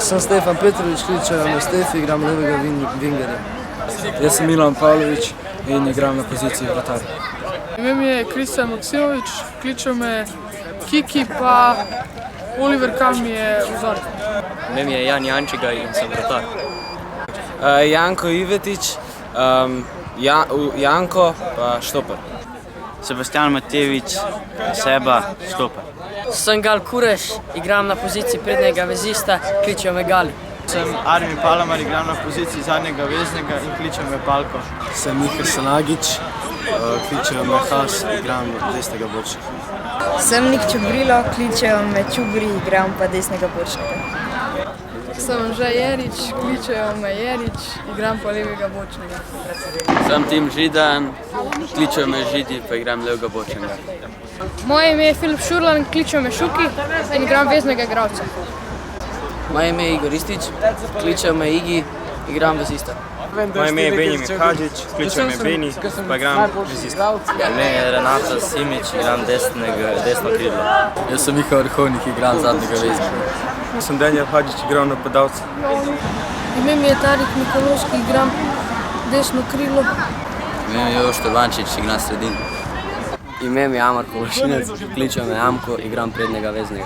sem Stefan Petrovič, kličejo me Stefi, igram levega vingerja. Jaz sem Milan Pavlović in igram na poziciji vratar. Ime mi je Kristjan Maksimović, kličejo me Kiki, pa Oliver Kam je vzor. Ime mi je Jan Jančiga in sem vratar. Janko Ivetić, Janko pa štoper. Sebastian Matejević, Seba, štoper. Sem Gal Kureš, igram na poziciji prednjega vezista, kličejo me Gali. Sem Armin Palamar, igram na poziciji zadnjega veznega in kličejo me Palko. Sem Miha Sanagić, kličejo me Has, igram desnega bočnika. Sem Nik Čubrilo, kličejo me Čubri, igram pa desnega bočnika. Sem Anže Jerič, kličejo me Jerič, igram pa levega bočnega. Sem Tim Židan, kličejo me Židi, pa igram levega bočnega. Moje ime je Filip Šurlan, kličejo me Šuki in igram veznega igralca. Moje ime je Igor Ristić, kličejo me Igi, igram vezista. Moje ime je Benjamin Hadžić, kličejo me Beni, pa igram vezista. Ime je Renato Simić, igram desno krilo. Jaz sem Miha Vrhovnik, igram zadnjega veznika. Sem Daniel Hadžić, igram napadalca. Ime mi je Tarik Mikolovski, igram desno krilo. Ime mi je Jovo Števančić, igram sredino. Ime mi je Amar Kološinec, kličejo me Amko, igram prednjega veznega.